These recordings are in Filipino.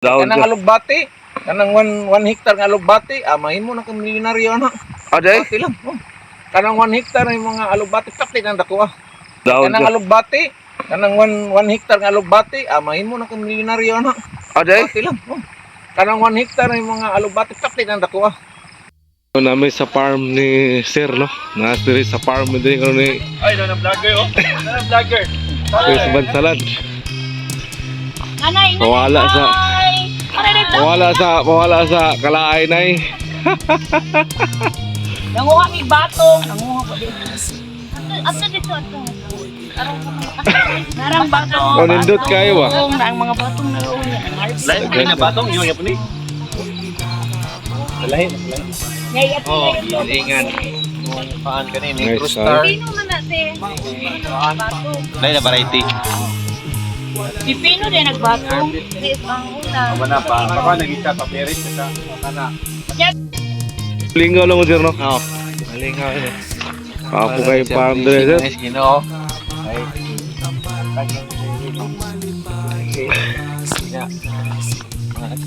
Daon Kanang ka. alugbati, kanang 1 hectare nga alugbati, mahimo na kang milyonaryo na. Aday, Bati lang. Oh. Kanang 1 hectare yung mga alugbati, pati ang dako ah. daon Kanang ka. alugbati, kanang 1 hectare nga alugbati, mahimo na kang milyonaryo na. Aday, Bati lang. Oh. Kanang 1 hectare yung mga alugbati, pati ang dako ah. namin sa farm ni Sir, no? Nastiri sa farm din ko ni Ay, na vlogger oh. Na vlogger. Sir Bansalan. Nanay, Mawala sa mawala sa kalaay nay. nanguha ni batong. Nanguha pa din. Ato dito ato. Narang batong. O nindot kayo ah. Ang mga batong na roon. Lain na batong, yung yapo ni. Lain. Ngay ato Oh, ingan. Paan kanini, Nice, Crustar. Pino man natin. Batong. Lain na variety. Si Pino din nagbatong. Hindi pang una. Wala pa. Baka nagisa paperis sa kana. Lingaw lang mo Sir, no? Oh, malingaw ni. Ako kay farm dire Sir. Nice Ginoo. Ay.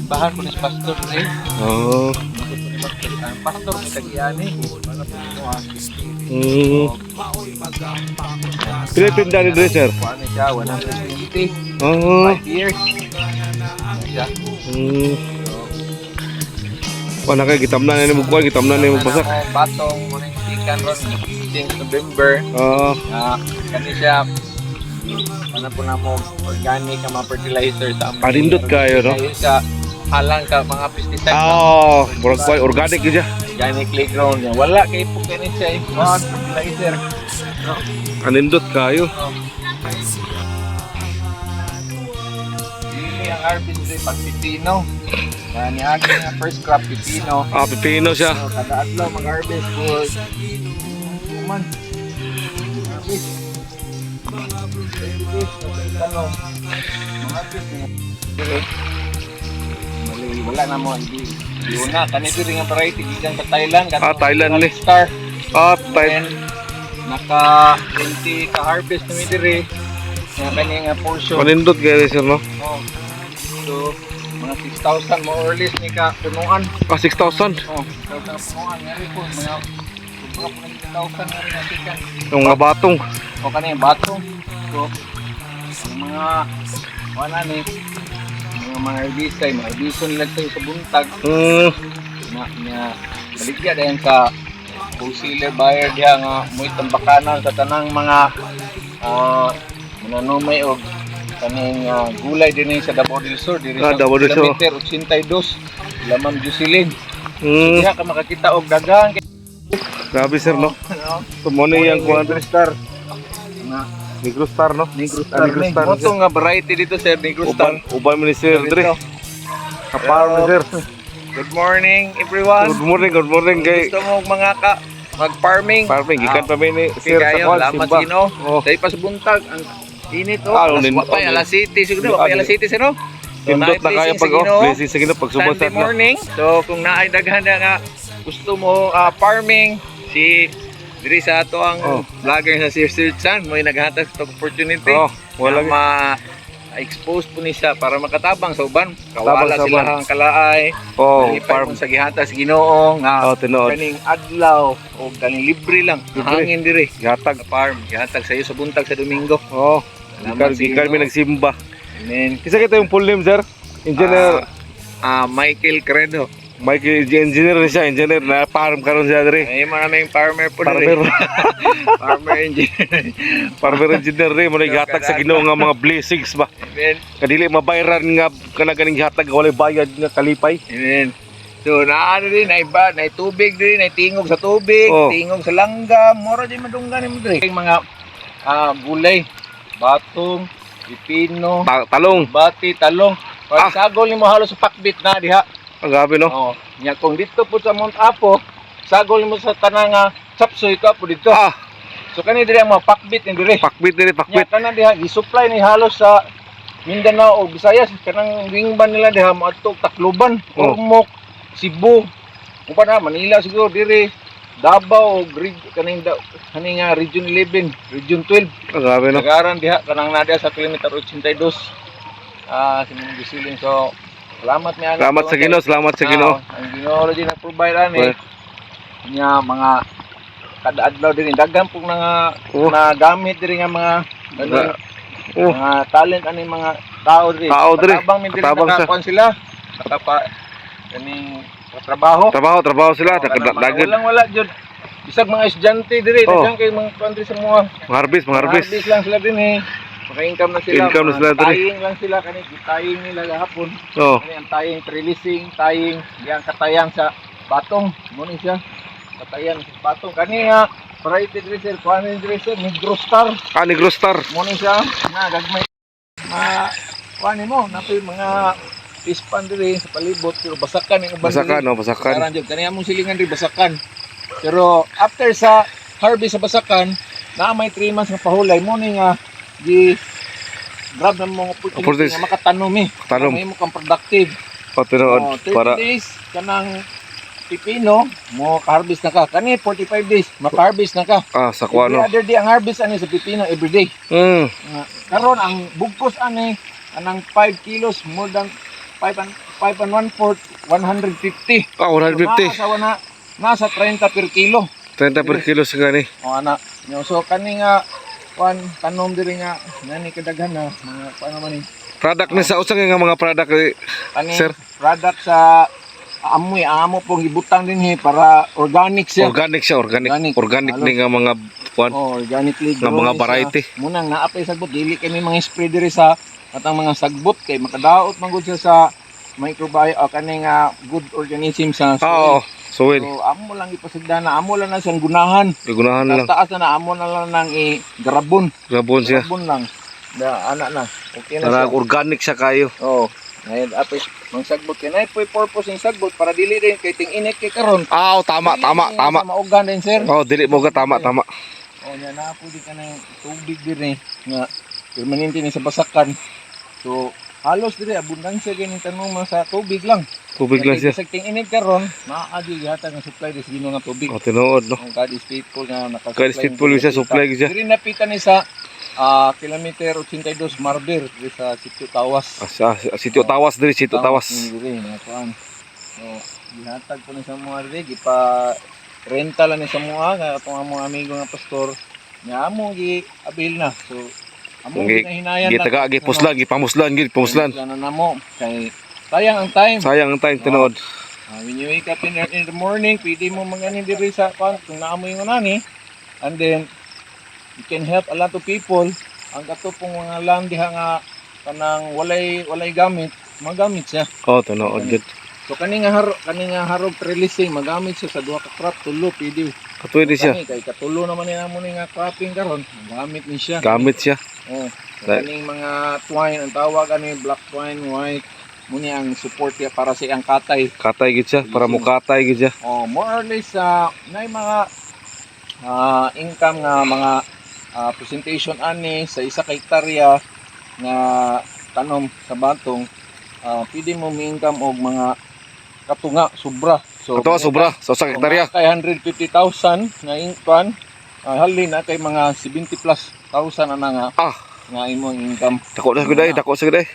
Bahan ko ni pastor ni. Oh. Ang pastor sa giyani. Ano po Philippine Danny dire Sir. ano siya 120 Oh. 5 years. Siya. Wala kay gitamnan ni mo kuan, gitamnan ni mo pasak. Batong muna yung ikan ron since November. Oo. Kani siya ano po na mo organic ang mga fertilizer sa amin. Parindot kayo, no? Ayun siya halang ka mga pesticide. Oh, murag kuan organic gyud siya. Organically grown niya. Wala kay po kani siya mga fertilizer. No? Anindot kayo. Hindi ang harvest din pag pipino. Ni aking nga first crop pipino. Ah, pipino siya. So, kada adlaw mag-harvest ko. Man. Harvest. Wala na mo hindi una kanito ring ang variety gikan sa Thailand Thailand ni. Star Ah, and naka 20 ka harvest na midiri nga kani nga portion. Anindot kayo Sir, no? Oh. So mga 6,000 more or less ni ka punuan. Ah, 6,000. Oh, 6,000 punuan nga rin po mga 6,000 nga rin nasikan. Yung mga batong. O kanina batong. So ang mga wala ni mga herbicide, mga herbicide lang tayo sa buntag na baligya dayon ka wholesaler buyer diha nga mo'y tambakanan sa tanang mga mananumay og kaning gulay dinhi sa Davao del Sur diri sa Davao del Sur. kilometer 82 Lamam Jusilin. Mm. Diha ka makakita og daghang Grabe Sir, no? Tumono yang kuan Star. Negro Star, no? Negro Ah, Negro Star. Moto nga variety dito sir Negro Star. Uban mo ni Sir Dre. Kaparo Sir. Good morning everyone. Good morning kay Gusto mo mga mag-farming? farming. Gikan pa ni Okay Sir sa kayo, kuan, lamat Simba. sino. Oh. Dahil pa sa buntag, ang init oh. Unin- Wapay, alas city. Siguro, Ah, wapay alas city sino? Tindot na kaya pag blessing sa Ginoo pag Sunday sumasad na. morning. So, kung naay daghan na nga gusto mo farming, si diri sa ato ang vlogger sa Sir San mo naghatag sa opportunity. Oh, wala expose po ni siya para makatabang sa uban. Tabang Kawala sa sila uban. ang kalaay. Oh, Farm farm. sa gihatag sa Ginoo nga Tinuod. kaning adlaw o kaning libre lang. Libre. Hangin diri. Gatag. Sa farm, gihatag sa iyo sa buntag sa Domingo. Oh. Salamat Gikan sa mi Ginoo. nagsimba. Amen. Isa kita yung full name Sir. Engineer Michael Credo. Michael engineer na siya, engineer na farm karon siya diri. Ay maraming farmer po Farmer. diri. Farmer engineer. Farmer engineer rin mo gatag sa Ginoo nga mga blessings ba. Amen. Kadili mabayaran nga kana ganing hatag walay bayad nga kalipay. Amen. So naano din na iba, na tubig din, na tingog sa tubig, Oh. tingog sa langgam, mora din madunggan mo diri. Yung mga gulay, batong, pipino, Talong. bati, talong. Pag sagol nimo halos sa pakbit na diha. Ang gabi no. Oh, nya kung dito po sa Mount Apo, sagol nimo sa tanang sapsoy ka po dito. So kani diri ang mga pakbit ni diri. Pakbit diri, Nya pakbit. kana diha gi-supply ni halos sa Mindanao o Visayas kanang wingban nila diha moadto Tacloban, Oh. Ormoc, Cebu. Uban na Manila siguro diri. Davao kaning Region 11, Region 12. Ang gabi no. Nagaran diha kanang nadia sa kilometer 82. Sinong gisilin so Salamat mi anak. Salamat sa Ginoo, salamat sa Ginoo. Ang Ginoo din nag-provide ani. Nya mga kada adlaw din daghan pong na gamit diri nga mga ano, mga talent ani mga tao diri. Tao diri. Katabang mi diri Katabang sa- nakakuan sila. Nakapa kaning trabaho. Trabaho sila, dagat. Wala jud. Bisag mga estudyante diri, daghan kay mga country sa mga Mangarbis. harvest lang sila din eh. Maka-income na sila. Income na sila diri. Tying lang sila kani tying nila gahapon. Oh, Kani ang tying trellising, tying yang katayang sa batong. Mo ni siya. Katayang sa batong kani nga variety dresser, quantity dresser, Negro Star. Negro Star. Mo ni siya. Na gagmay. Kuani mo napoy mga pispan diri sa palibot pero basakan ang uban. Basakan. Karan jud kani among silingan diri basakan. Pero after sa harvest sa basakan, na may 3 months nga pahulay mo ni nga di grab na mga opportunity nga makatanom eh. Tanom. May mo kang productive. Tinuod 30 para days kanang pipino mo ka-harvest na ka. Kani 45 days maka-harvest na ka. sa kuano. Every other day ang harvest ani sa pipino every day. Karon ang bugkos ani anang 5 kilos more than 5 and 1/4 150. 150. Nasa 30 per kilo. 30 per kilo sa gani. O ana, so kani nga tanom diri nga nani kadaghan na mga paano man ni. Product ni sa usang nga mga product Kani sir. product sa amoy amo pong gibutang dinhi para organic siya. Organic siya, organic Halo. ni nga mga kuan. Organically Nga mga variety. Munang naapay sagbot dili kami mga spray diri sa atang mga sagbot kay makadaot man gud siya sa microbiome o kani nga good organism sa soil. Soil. So amo lang ipasagdan na amo lang na siyang gunahan. Gunahan lang. Taas na amo na lang nang i-grabon. Grabon siya. Grabon lang. Ana na. Okay na Para siya. organic siya kayo. Oo. Ngayon apay mang sagbot kay nay poy purpose ng sagbot para dili din kay ting init kay karon. Tama. Maugan din sir. Dili mo ga tama. Oh, nya na po di ka ng tubig din nga permanente ni sa basakan. So halos dire abundansya gani tanong mga sa tubig lang. Tubig lang siya. Sa ting init karon, naadi yata nga supply dis Ginoo nga tubig. Tinuod no. Ang kadi stateful nga naka-supply. Kadi stateful siya supply siya. Diri napitan ni sa kilometer 82 Marber diri sa Sitio Tawas. Sitio Tawas diri, Sitio Tawas. Diri nga kuan. So, gihatag ko ni sa mga diri gipa rental ni sa mga nga atong among amigo nga pastor. Nya amo gi abil na. So amo ginahinayan na. Gipamuslan. Na namo kay sayang ang time. Sayang ang time tinuod. When you wake up in the morning, pwede mo mangani diri sa kung naamoy mo nani, and then you can help a lot of people. Ang katupong mga land diha nga kanang walay gamit, magamit siya. Tinuod gid. So kani nga harog releasing magamit siya sa duha ka crop tulo pwede. Pwede siya. Kay katulo naman ni namo ni nga cropping karon, magamit ni siya. Gamit siya. Oh. Kaning mga twine ang tawag ani black twine, white muni ang support niya para sa ang katay. Katay gid siya para mo katay gid siya. More or less nay mga income nga mga presentation ani sa isa ka hektarya nga tanom sa batong pwede mo mi-income og mga katunga sobra. So sobra sa usa ka hektarya. Kay 150,000 nga income halin na kay mga 70 plus thousand ana nga imong income. Dako sa gud.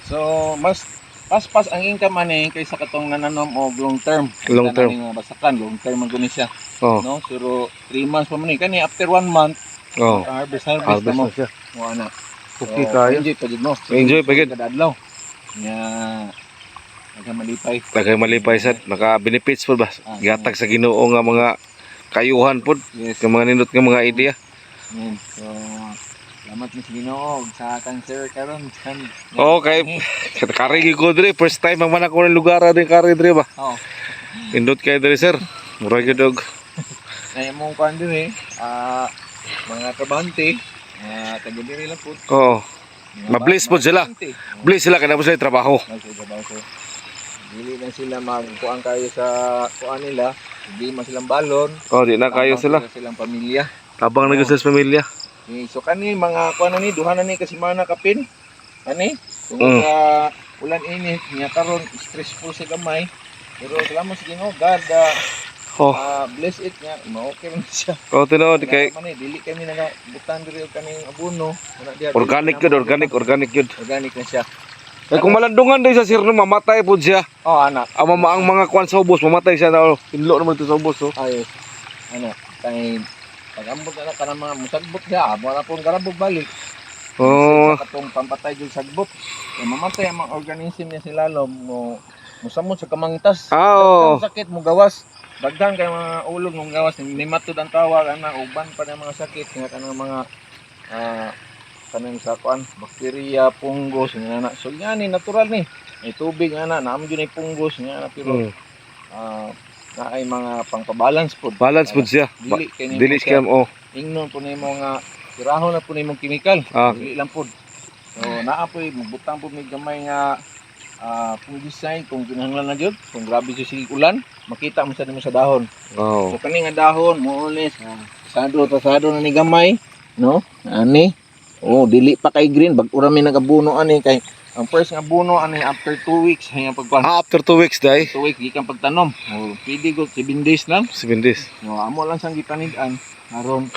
So mas pas ang income ani kaysa katong nananom og long term. Long term. Nga basakan long term man guni siya. Oh. No, pero 3 months pa man ni kani after 1 month. Harvest na mo. siya. Ana. Okay kayo. Enjoy pa jud mo. Enjoy pa gid. Kada adlaw. Nya Daghay malipay sad naka benefits pud ba. Gihatag sa Ginoo nga mga kayuhan pud. Yes. Nga mga nindot nga mga idea. So salamat ni Ginoo sa cancer karon. Okay. Kari ko diri first time ang man ako ng lugar din kari diri ba. Nindot kay diri sir. Mura gyud og. Ay mong kan diri mga trabahante taga diri lang pud. Mablis po sila. Bless sila kada sila trabaho. Dili na sila magkuan kayo sa kuan nila. Hindi man silang balon. Di na kayo sila. Silang pamilya. Tabang na sa pamilya. So kani mga kuan ni duha na ni kasi mana kapin. Ani? Kung ulan init nya karon stressful sa gamay. Pero salamat sa Ginoo God bless it nga okay man siya. Tinuod kay dili kami nagabutang diri og kaning abono. organic gyud. Organic na siya. Eh kung malandungan din sa sir no, mamatay po siya. Oh, anak. Ang mga kwan sa ubos, mamatay siya na pinlo naman ito sa ubos. Oh. Ay, ano, kay pag-ambot na ka ng mga musagbot siya, amo na pong garabog balik. Oh. Katong pampatay yung sagbot. Eh, mamatay ang mga organism niya sila mo musamot sa kamangtas. Oh. Daghan sakit mo gawas. Daghan kay mga ulog mong gawas ni matod ang tawag ana uban pa ng mga sakit nga kanang mga kanang sa kuan, bakterya, fungus nga na. So yan ni natural ni. May tubig nga na, naamo gyud ay fungus nga na pero na ay mga pangpabalance pod. Balance po siya. Dili kay nimo Dili siya. scam oh. Ingnon po nimo nga tirahon na po nimo chemical. Dili lang pod. So naa po magbutang po may gamay nga kung design kung kinahanglan na jud, kung grabe jud sig ulan, makita mo sa nimo sa dahon. Oh. So kani nga dahon mo ulis tasado na ni gamay, no? Ani. Oh, dili pa kay green bag ura mi nagabuno ani kay ang first nga buno ani after 2 weeks hanggang pagpan. After 2 weeks day. 2 weeks gikan pagtanom. Oh, pwede go 7 days lang. 7 days. No, amo lang sang gipanidan aron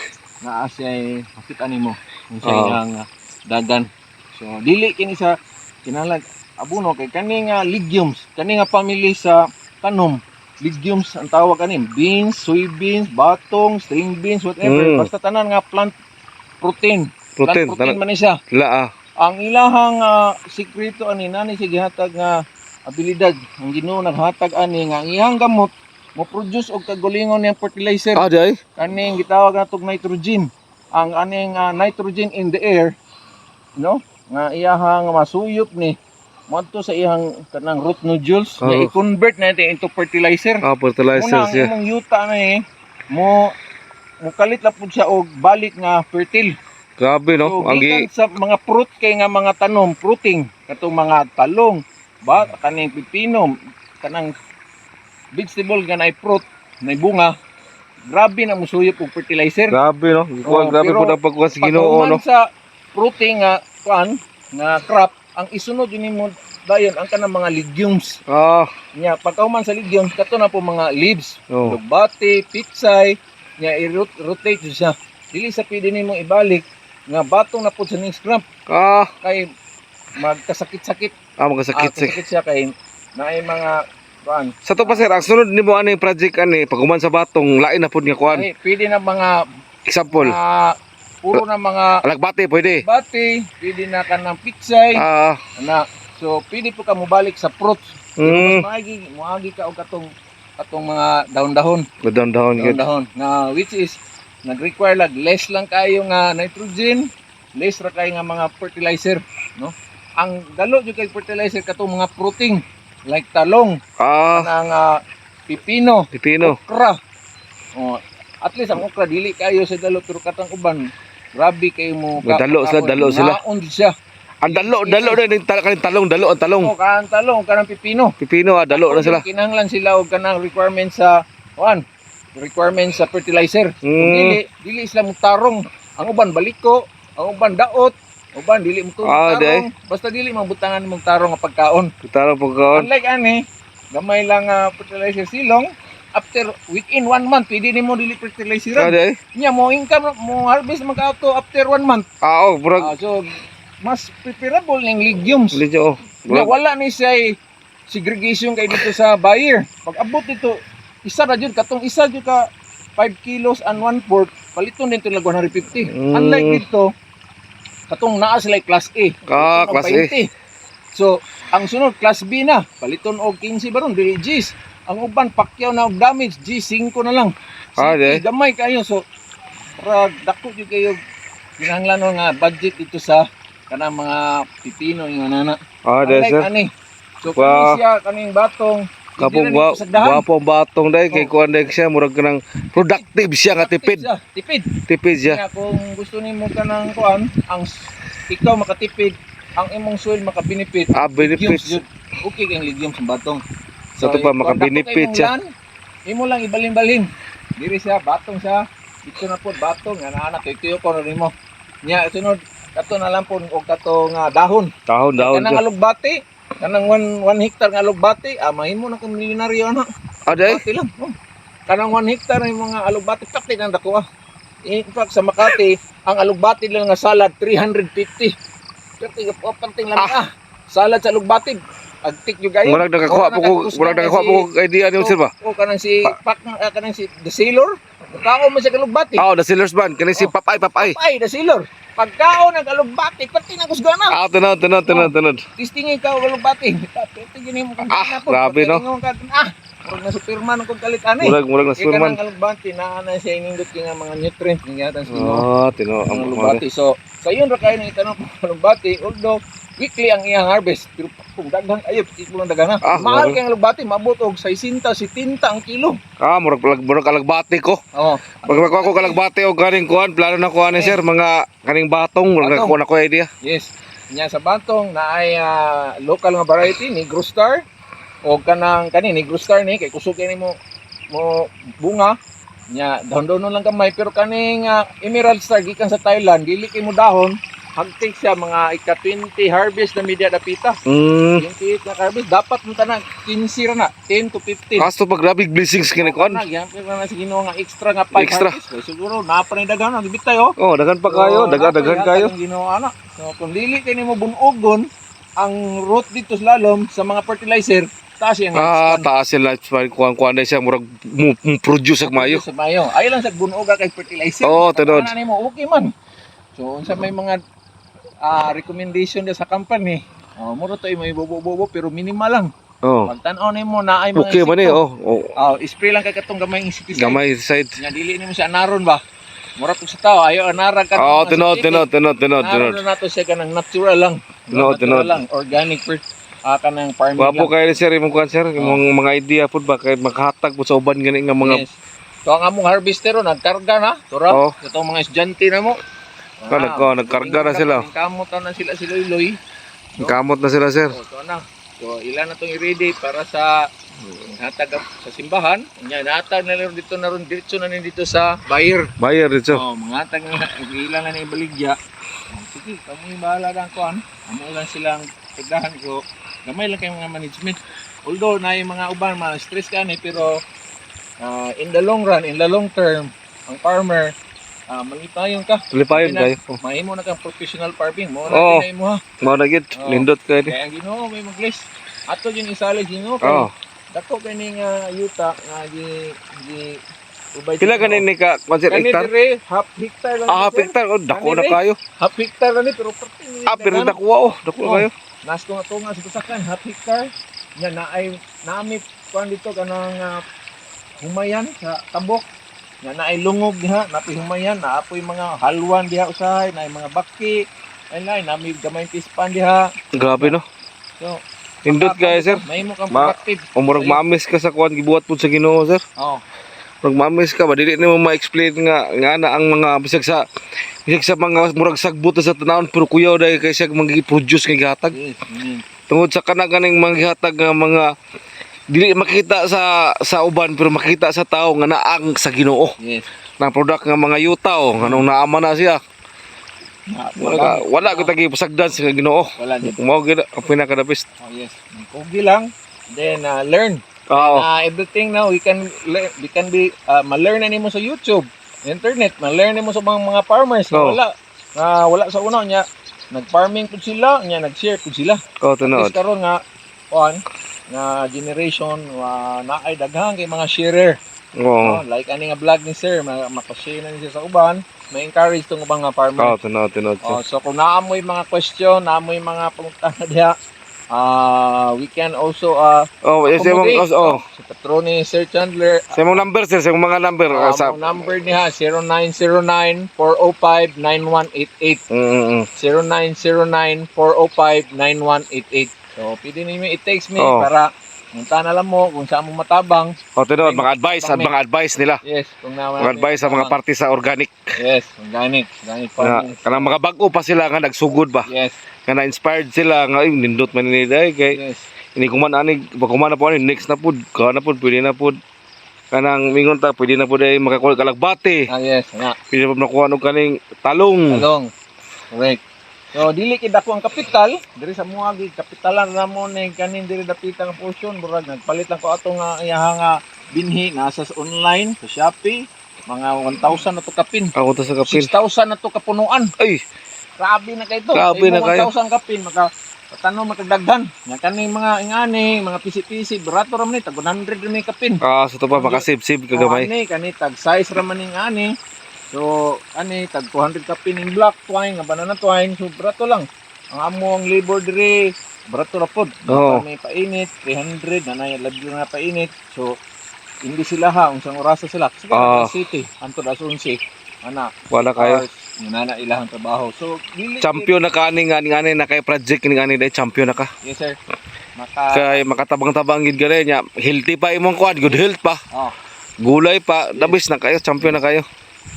naa siya makita nimo kung siya nga dagan. So dili kini sa kinahanglan abuno kay kani nga legumes, kani nga family sa tanom. Legumes ang tawag ani, beans, soybeans, batong, string beans, whatever. Basta tanan nga plant protein. Plant protein man ni siya. La Ang ilahang sikreto ani nani siya gihatag nga abilidad. Ang Ginoo naghatag ani nga ang iyang gamot mo produce og kagalingon niyang fertilizer. day. Kaning gitawag natong nitrogen. Ang aning nitrogen in the air, no? Nga iyahang masuyop ni moadto sa iyang kanang root nodules na i-convert natin into fertilizer. Fertilizer Una, siya. ang imong yuta na mo kalit la pud siya og balik nga fertile. Grabe no. So, Ang gikan sa mga fruit kay nga mga tanom, fruiting, katong mga talong, kaning pipino, kanang vegetable nga naay fruit, naay bunga, grabe na musuyop og fertilizer. Grabe no. Grabe pero po ang pagkuha sa Ginoo pagkahuman no. sa fruiting nga nga crop, ang isunod yun mo dayon ang kanang mga legumes. Nya pagkahuman sa legumes kato na po mga leaves, lugbati, pitsay, nya i-rotate siya. Dili sa pwede nimong ibalik nga batong na po sa next crop. Kay magkasakit-sakit. Magkasakit siya kay naay mga kuan. Sa to pa sir, ang sunod nimo ani project ani paghuman sa batong lain na pud nga kuan. Pwede na mga Example. Puro na mga Alagbati pwede. bati, pwede na ka ng pitsay. Na so pwede po ka mobalik sa fruits. Muagi ka og katong mga dahon-dahon. Dahon-dahon na which is nag-require less lang kayo nga nitrogen, less ra kayo nga mga fertilizer, no? Ang dalo jud kay fertilizer katong mga protein like talong, kanang pipino, okra. At least ang okra dili kayo sa dalo pero katang uban grabe kayo mo dalo sila. Naon siya. Ang dalo din kaning talong, ang talong. Kanang talong, kanang pipino. Dalo na sila. Kinahanglan sila og kanang requirement sa requirements sa fertilizer. Dili sila mo tarong. Ang uban baliko, ang uban daot, uban dili mo tarong. Basta dili mabutangan mong tarong nga pagkaon. Unlike ani, gamay lang fertilizer silong. After within 1 month, pwede nimo dili fertilizer. Nya mo income mo harvest magkaato after 1 month. So mas preferable ning legumes. Wala ni siya segregation kay dito sa buyer. Pag abot dito isa ra jud katong isa jud ka 5 kilos and 1/4 paliton din tulag 150. Unlike dito katong naa sila class A. Class A. So ang sunod class B na paliton og 15 baron dili Gs. Ang uban pakyaw na og damage G5 na lang. Gamay kayo so para dako jud kayo kinahanglan nga budget dito sa kanang mga pipino nga nana. Ani. So kani siya kaning batong kapong guwapo ang batong day kay kuan day siya murag kanang productive siya nga tipid siya. Kaya kung gusto nimo kanang kuan ang ikaw makatipid ang imong soil makabenefit. Benefits. Okay kang legumes sa batong. So to pa makabenefit siya. Imo lang ibalin-balin. Diri siya batong siya. Dito na po batong nga anak itiyo ko na nimo. Nya sunod kato na lang po og kato nga dahon. Kanang alugbati. Kanang 1 hectare nga alugbati, mahimo na kang milyonaryo na. Aday? Lang. Kanang 1 hectare ng mga alugbati, pati nang dako. In fact, sa Makati, ang alugbati lang nga salad, 350. Pati lang salad sa lugbatid. Agtik yung gayo. Murag nakakuha po ko idea niyo sir ba? O kanang si kanang si The Sailor. Pagkaon mo sa kalugbati. The Sailors Band, kani si Papay. Ay, The Sailor. Pagkaon ng kalugbati, pati na kusgana. Tunod. Tistingin ka kalugbati. Ito gini mo kang grabe, no? Murag na Superman kung kalit ani. Murag na Superman. Kanang kalugbati na siya inindot nga mga nutrients nga yatan sa Tino ang kalugbati. So, sa yun ra kayo ng itanong kalugbati, although weekly ang iyang harvest, pero kung daghang ayo, ito lang daghang na. Mahal kay ang kalugbati, mabot og 60, 70 ang kilo. Murag kalagbati ko. Oo. Pag makuha ko kalagbati o kaning kuan, plano na kuha ni sir, mga kaning batong, murag nakuha na ko idea. Yes. Nya sa batong na ay local nga variety ni Negro Star o kanang kani Negro Star ni kay kusog kay mo bunga nya dahon-dahon lang kamay pero kaning Emerald Star gikan sa Thailand dili kay mo dahon hagtik siya mga ika-20 harvest na media dapita. 28 na harvest dapat mo tanan 15 ra na 10 to 15. Kasto pag grabe blessings kini kuan. Yan na sa Ginoo nga extra nga 5 Extra. harvest. Kaya siguro napanay daghan ang gibit tayo. Dagan pa kayo, dagan kayo. Ginoo ana. So kung dili kay nimo bunogon ang root dito slalom sa mga fertilizer taas yung Taas yung lifespan kuan na siya murag produce ak mayo. sa mayo. Ay lang sa bunoga kay fertilizer. Tunod. Ano nimo okay man. So unsa may mga recommendation dia sa company. Muro to may bobo pero minimal lang. Pag tan-aw nimo na ay mga Okay man spray lang kay katong gamay insecticide. Gamay side. Nya dili nimo siya anaron ba. Mura to sa tao ayo anarag ka. Tunod. Naroon na to siya kanang natural lang. Natural lang organic kanang farming Wapo lang. kayo sir, imong kuan sir, imong mga idea pud ba kay makahatag po sa uban gani nga mga Yes. So ang among harvester nagkarga na. Tura. Katong mga estudyante na mo. nagkarga na sila. Kamot na sila si Loy. Kamot na sila sir. So na. So ilan na tong i-ready para sa hatag sa simbahan. Nya natag na rin dito na ron diretso na ni dito sa buyer. Buyer dito. Mga hatag na ilan na ni ibaligya. Sige, kamo yung bahala lang ko Amo lang silang pagdahan ko. Gamay lang kay mga management. Although na yung mga uban stress ka ni pero in the long run, in the long term, ang farmer malipayon ka. Lipayon kayo. Mahimo na kang professional farming mo na mo ha. Mao na gid, nindot kayo ni. Kaya ang Ginoo may mag-bless. Ato yung isali Ginoo kay dako kaning yuta nga di ubay. Pila ganin ni ka konser hectare? Kani half hectare lang. Half hectare dako na kayo. Half hectare lang ni pero Pero dako kayo. Nas ko nga sa tusakan half hectare. Nya naami kuan dito kanang humayan sa tabok. Nya naay lungog diha, napi humayan, naapoy mga halwan diha usahay, naay mga baki. Ay nami gamay tispan diha. Grabe no. So, Nindot kayo sir. mahimo kang productive. Umurag maamis ka sa kuan gibuhat pud sa Ginoo sir. Pag maamis ka ba dili nimo ma-explain nga na ang mga bisag sa mga murag sagbot sa tanawon pero kuyaw dai kay siya magi-produce kay gihatag. Tungod sa kanang manggihatag nga mga dili makita sa uban pero makita sa tao nga naang sa Ginoo. Yes. Na product nga mga yutaw nganong naama na siya. Wala ko tagi pasagdan sa Ginoo. Wala gid. Mao gid ang pinaka the best. Yes. Pogi lang. Then learn. Everything now we can be ma-learn na nimo sa YouTube, internet, ma-learn nimo sa mga farmers na wala sa una nya nag-farming pud sila, nya nag-share pud sila. Tunod. Karon nga nga generation naay daghang kay mga sharer. Like ani nga vlog ni sir, maka-share na niya sa uban, ma-encourage tong ubang nga farmer. Tunod. So kung naamoy mga question, naamoy mga pangutana diha, we can also si Patroni Sir Chandler. Sa imong number sir, sa imong mga number Ang number niya 0909-405-9188. 0909-405-9188. So pwede niyo i-text me para munta na lang mo kung saan mo matabang. Tunod, mga advice nila. Yes, kung mga advice sa mga party sa organic. Yes, organic farming. Kanang mga bago pa sila nga nagsugod ba. Yes. Kana inspired sila nga nindot man ni day kay ini kuman na po ani next na pud kana pud pwede na pud kanang mingon ta pwede na pud ay makakuha kalagbati. Yes, nga. Pwede na nakuha og kaning talong. Correct. So dili kid ako ang kapital, diri sa mga kapitalan na mo ni kanin diri dapita nga portion burag nagpalit lang ko ato nga iyaha nga binhi nasa online sa Shopee, mga 1,000 na to kapin. Ako to sa kapin. 6,000 na to kapunuan. Ay, Grabe na kay to. Grabe na kayo. 1,000 kapin maka Patano matagdaghan. Nga kani mga ingani, mga pisi-pisi, barato ra man ni tag 100 ra may kapin. Sa to pa makasib-sib kagamay. Kani tag size ra man ning ani. So ani tag 200 kapin ning black twine, nga banana twine, so barato lang. Ang among labor diri, barato ra pod. Oo. May painit 300 na labyo na painit. So hindi sila ha unsang oraso sila. Sige, city, anto das 11. Ana, Wala kayo. nana ilahang trabaho. So dili Champion na ka ani na kay project ni ani dai champion na ka. Yes sir. Kay makatabang-tabang gid gani nya. Healthy pa imong kuan, good health pa. Oh, Gulay pa, dabis na kayo, champion na kayo.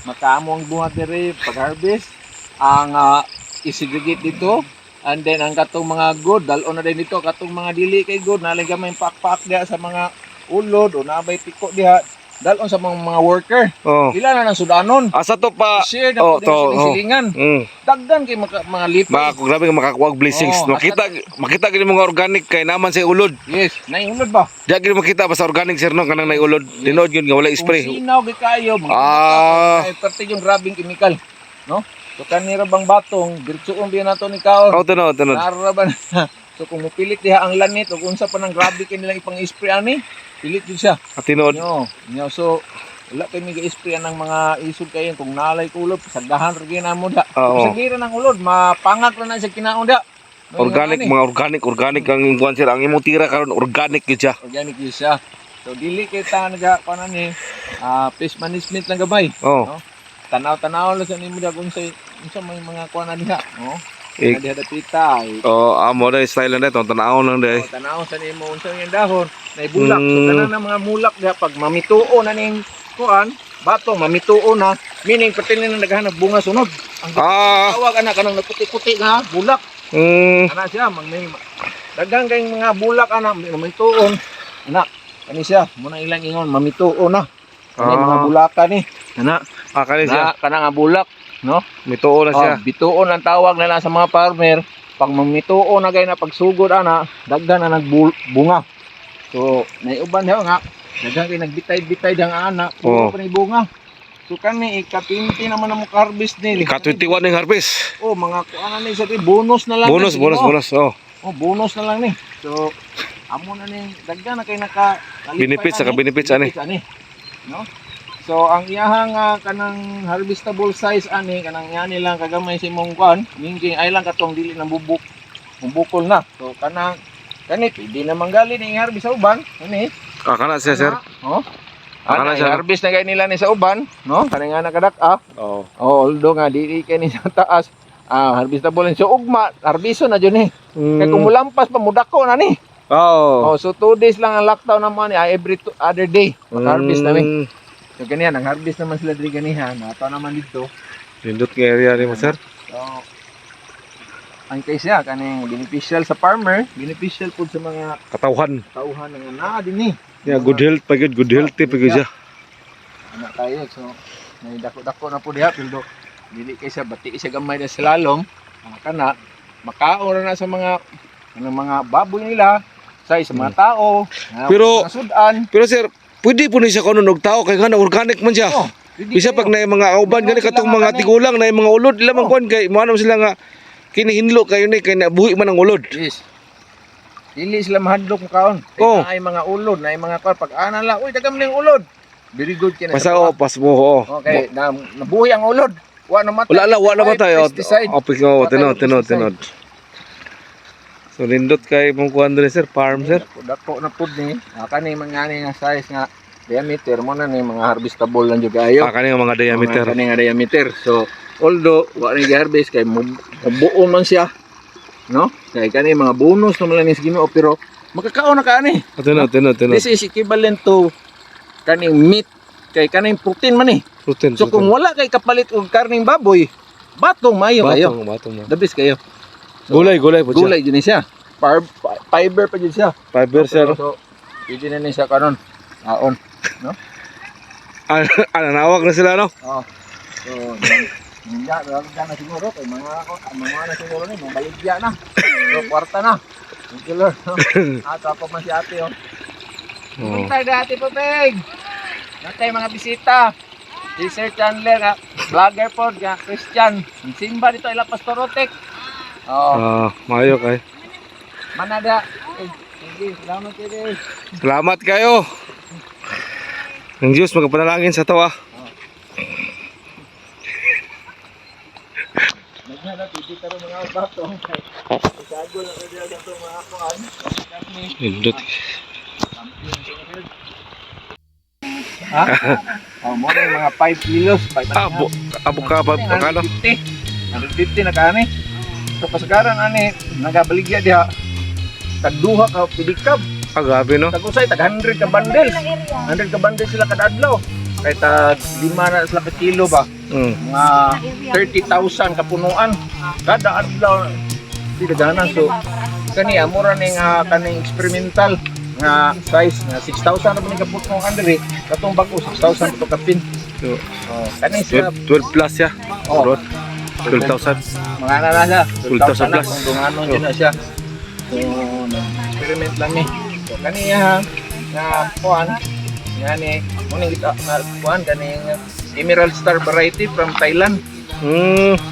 makaamo ang bunga diri pag harvest ang i-segregate dito, and then ang katong mga good dalon na din dito katong mga dili kay good nalang gamay pak-pak diha sa mga ulod o nabay piko diha dalon sa mga worker. Oh. Ila na ng sudanon. Asa to pa. Share na po din sa silingan. Dagdan kay mga lipo. Grabe ka makakuha og blessings. Oo, Makita gid mga organic kay naman sa ulod. Yes, naingulod ba? Diya gid makita basta organic sir no kanang naiulod. Tinood yun nga wala spray. Kung sinaw gid kayo, parte yung grabing chemical, no? So kanira bang batong diretsoon biya nato ni kaon. Tunod. Naraban. So kung mupilit diha ang lanit o kung sa pa nang grabe kay nilang ipang-spray ani, pilit jud siya. Tinood. Nyo. So wala kay mi ga-spray ng mga isog kayo kung nalay kulod, sagdahan ra gyud namo da. Kung sagira ng ulod, mapangak ra na sa kinaon da. Organic ang imong sir, ang imong tira karon organic gyud siya. Organic yun siya. So dili kay ta naga kanan ni pest management lang gabay. Oh. Tanaw-tanaw lang sa nimo da kung sa may mga kuan diha, no? Diha da pita. Amo na style na to, tanaw lang dai. Tanaw sa nimo unsa yung dahon, nay bulak. So tanan na mga mulak diha pag mamituo na ning kuan, batong mamituo na, meaning pati na naghanap bunga sunod. Ang tawag ana kanang nagputi-puti na bulak. Ana siya may daghang kay mga bulak ana mamituon. Ana, kani siya, muna ilang ingon mamituo na. Kani mga bulakan ni. Ana, kani siya. Kana nga bulak, no? Mituo na siya. Bituon ang tawag nila sa mga farmer. Pag mamituo na gay na pagsugod ana, daghan na nagbunga. So, naiuban daw nga, daghan kay nagbitay-bitay dang ana, puro pa ni bunga. So kani ika-20 naman ang harvest ni. Ika-21 ning harvest. Mga kuan ni sa bonus na lang. Bonus. Bonus na lang ni. So amo na ni daghan na kay naka benefits ani. No? So ang iyahang kanang harvestable size ani kanang iya nilang kagamay si mong kuan, mingking ay lang katong dili nang bubukol na. So kanang kanit di na manggali ning harvest sa uban, ani. Kana siya sir. Ana harvest na kay nila ni sa uban, no? Kani nga nakadak-a. Although nga dili kay ni sa taas. Harvestable so ugma, harbiso na jud ni. Kay kung mulampas pa mudako na ni. So 2 days lang ang lockdown naman ni every other day. Mag-harvest namin. So ganyan, ang harvest naman sila diri ganihan. Ato naman dito. Lindot nga area ni mo sir. So ang case niya kaning beneficial sa farmer, beneficial pud sa mga katawhan nga naa dinhi. Good health pa good healthy pa gyud siya. Ana tayo so may dako-dako na pud diha pildo. Dili kay sa bati siya gamay na slalom. Kana makaon na sa mga baboy nila, sa mga tao, pero mga sudan. Pero sir, pwede po ni siya kuno og tao kay nga organic man siya. Bisa pag na mga kauban gani katong mga tigulang na mga ulod ila man kuan kay mo sila nga kinihinlo kayo ni kay nabuhi man ang ulod. Yes. Dili sila mahadlok kaon. Ay mga ulod, na mga kuan pag ana la, uy dagam ning ulod. Very good kina. Basta pas mo. Okay, nabuhi ang ulod. Wa na matay. Wala ba tayo? Tinod. So lindot kay mong kuan diri sir, farm sir. Dako na pud ni. Kani mga ani nga size nga diameter mo na ni mga harvestable lang jud kayo. Kani nga mga diameter. Kani nga diameter. So although wa ni harvest kay buo man siya. No? Kay kani mga bonus naman lang ni sa Ginoo pero makakaon na kaani. Tinod. This is equivalent to kaning meat kay kaning protein man ni. Protein. So kung wala kay kapalit og karning baboy, batong mayo kayo. Batong. The best kayo. So, gulay po siya. Gulay din siya. Fiber pa din siya. Fiber siya. So, pwede na siya karon. Aon, no? Nawag na sila no? Oo. So, hindi na siguro kay mga na siguro ni mga baligya na. So, kwarta na. Thank you Lord. Ako man si ate oh. Puntay dati po peg. Natay mga bisita. Si Sir Chandler nga vlogger po nga Christian. Simba dito ila Pastor Rotek. Mayo kay. Manada. Sige, salamat kayo. Salamat kayo. Ang Diyos magpanalangin sa tawa. Naghanap, hindi ka rin mga batong. Isago lang ka dyan sa mga kuhan. Nindot. Ha? Mo na yung mga 5 kilos. Abo ka ba kano? 150 na kani. So kasagaran ani, nagabaligya diha. Tagduha ka pidikab. Grabe no. Tagusay tag 100 ka bundles. 100 ka bundles sila kada adlaw. Kay tag 5 na sila ka kilo ba. Mga 30,000 kapunuan kada adlaw. Di daghanan so kani amura ning kaning experimental nga size nga 6,000 ra man kapunuan diri. Katong bago 6,000 to kapin. So, Kani sila 12 plus ya. Oh. 12,000. mga na siya. 12,000 plus. Kung dunganon din na siya. So, experiment lang ni. So, kaniya nga kuan nga ni muning kita nga kuan kaning Emerald Star variety from Thailand.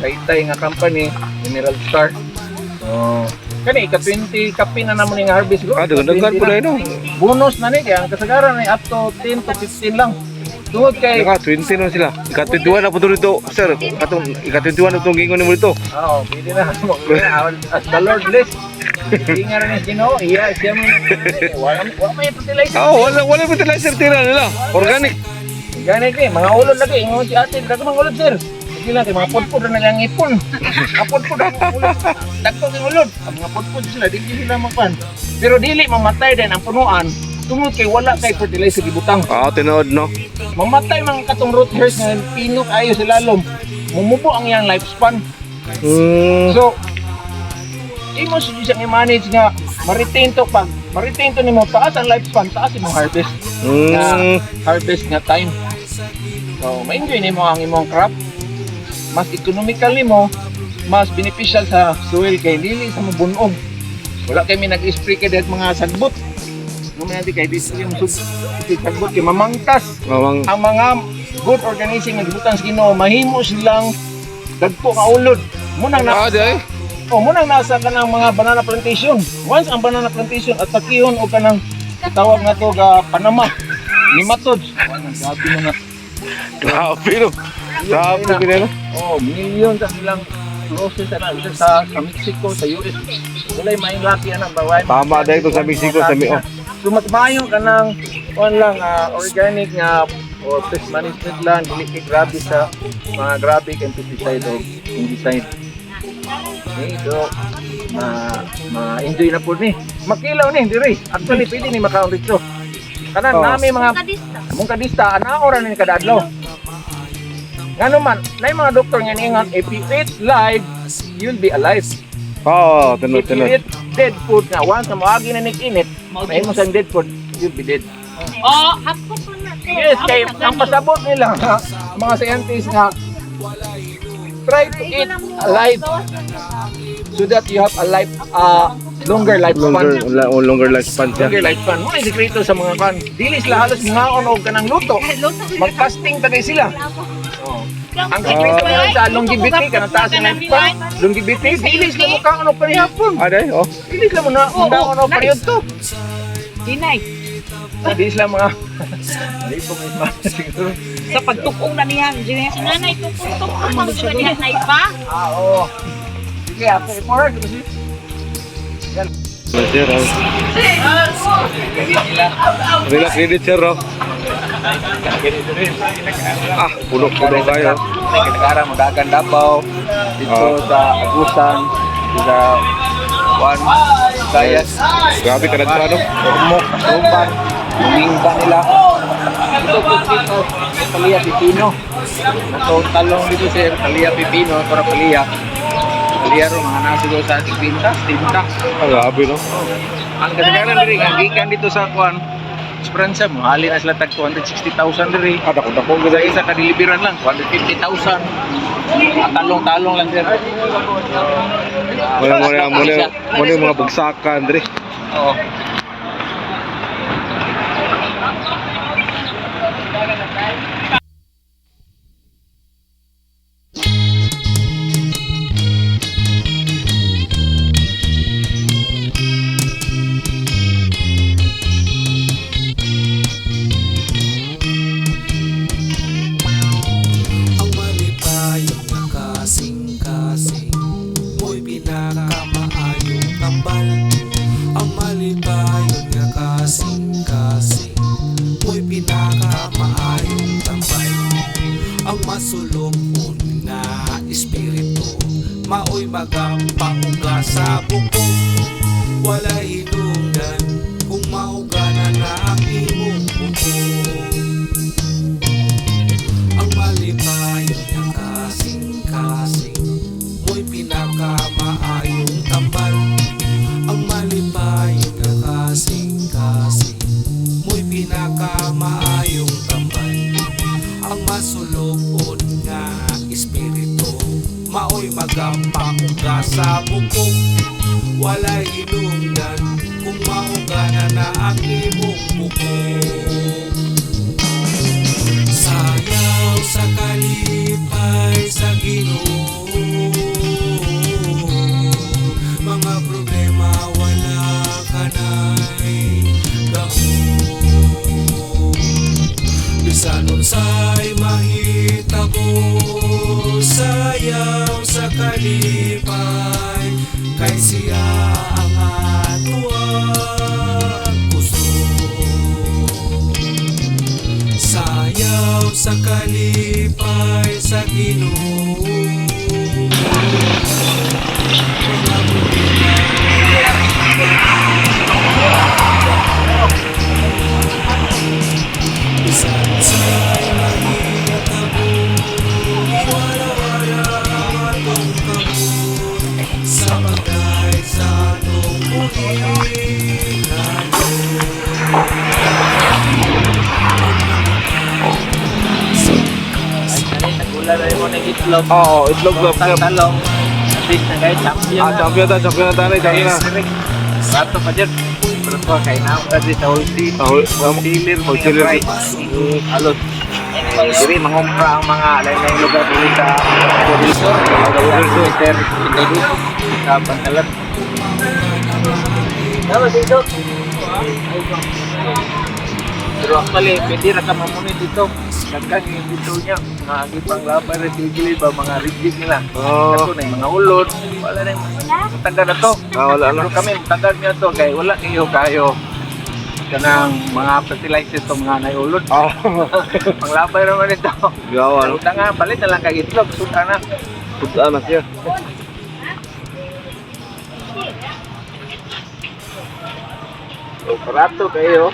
Taytay nga company Emerald Star. So, kani ika-20 kapi na namon nga harvest go. Dagdagan po na no. Bonus na ni kaya ang kasagaran ay up to 10 to 15 lang. Tungod kay Naka 20 na sila. Ika-21 na po dito, sir. Ika-21 na itong gingon mo dito. Oo, pwede na. As the Lord bless. Hindi nga rin Ginoo. Iya, siya mo. Wala may fertilizer. Wala fertilizer tira nila. Organic. Organic eh. Mga ulod lagi. Ingon si ate. Dato mga ulod, sir. Sige lang, mga pudpud na lang ipon. Mga pudpud ang ulod. Dagto ng ulod. Ang mga pudpud sila, di sila mapan. Pero dili mamatay din ang punuan. Tungod kay wala kay fertilizer ibutang. Tinood no. Mamatay mga katong root hairs nga pino kayo sa lalom. Mumubo ang iyang lifespan. So, imo siyang i-manage nga ma-retain to pag ma-retain to nimo taas ang lifespan, taas imong harvest. Harvest nga time. So, ma-enjoy nimo ang imong crop. Mas economical nimo, mas beneficial sa soil kay dili sa mabunog. Wala kay mi nag-spray kay det mga sagbot. Naman kay dito yung sagbot kay mamangkas. Ang mga good organism nga gibutan sa Ginoo mahimo silang dagko nga ulod. Munang munang nasa kanang mga banana plantation. Once ang banana plantation at takihon o kanang tawag nga to ga Panama. Nematodes. Grabe na. Grabe no. Grabe na. Million sa silang process na sa Mexico, sa US. Walay may laki ana baway. Tama dahil ito sa Mexico sa Mio. Sumatmayo ka ng organic nga or pest management lang, dili kay grabe sa mga grabe kay pesticide o fungicide. Okay, so ma-enjoy na po ni. Makilaw ni diri. Actually pwede ni makaon dito. Kanan nami mga mungkadista ana ora ni kada adlaw. Ngano man, nay mga doktor nga niingon if you eat live, you'll be alive. Tinod. If you eat dead food nga once na moagi na nig-init, mahimo sang dead food, you'll be dead. Hapon po na. Yes, kay ang pasabot nila mga scientists nga try to eat alive so that you have a longer lifespan. Longer lifespan siya. Longer lifespan. Mo sekreto sa mga kan. Dili sila halos ngaon og kanang luto. Mag-fasting tagay sila. Ang sekreto nila sa longevity kanang taas ang lifespan. Longevity dili sila mo kaon og parehapon. Dili sila mo na kaon og period to. Dinay. Dili sila mga dili po may mga siguro. Sa pagtukong na niya, si nanay tukong-tukong mga siya niya na iba. Oo. Sige, after report. Sir, relax credit sir. Puno kayo. Nagkakara mo dagan Davao dito sa Agusan, sa Juan, Sayas. Grabe ka nagpano. Ormoc, Suban, Lumingba nila. Ito po dito, Palia Pipino. Talong dito sir, Palia Pipino, para Palia. Palia ro mga nasigo sa Tinta. Grabe no. Ang kasagaran diri nga gikan dito sa Juan. Esperanza mo, hali na sila tag 260,000 diri. Dako Sa isa ka deliveran lang, 250,000. Talong-talong lang sir. Muna mga bagsakan diri. Oo. masulupon nga espiritu, maoy magampamuga sa buko. Walay hinungdan kung mauganan na ang imong buko. Ang malipayon nga kasing-kasing, mo'y pinakamaayong tambal. Ang malipayon nga kasing-kasing, mo'y pinakamaayong tambal. Ang masulupon nga espiritu, maoy magampamuga sa buko. Walay hinungdan kung maugana na ang imong buko. Sayaw sa kalipay sa Ginoo, mga problema wala ka na'y gahom. Bisan unsay mahitabo, sayaw sa kalipay, kay siya ang atuang gusto. Sayaw sa kalipay sa Ginoo, mga problema bisan sa'y mahitabo, wala-wala atong kabut sa bagay sa atong Nagula na mo ng itlog. Oo, itlog love. Talong. At least na guys, champion na. Champion na tanay, champion na. Bato pa dyan. Pero po, kain na ako kasi sa wholesale. Wholesaler. Wholesaler. Alot. Diri, mangumpra ang mga lain-lain lugar dito sa Resort. Resort. Sa Bantalan. Tama dito. Pero actually, pwede na ka mamunit dito. Dagdag yung dito niya. Mga agipang laban rin tigilid ba, mga rigid nila. Kaso na yung mga ulod. Wala na yung taga na to. Wala na. Pero kami, taga niya to. Kaya wala kayo. Kanang mga fertilizers to mga naiulod. Panglabay naman ito. Gawa. Suta nga, palit na lang kag itlog. Suta na. Punta na siya. So, parato kayo.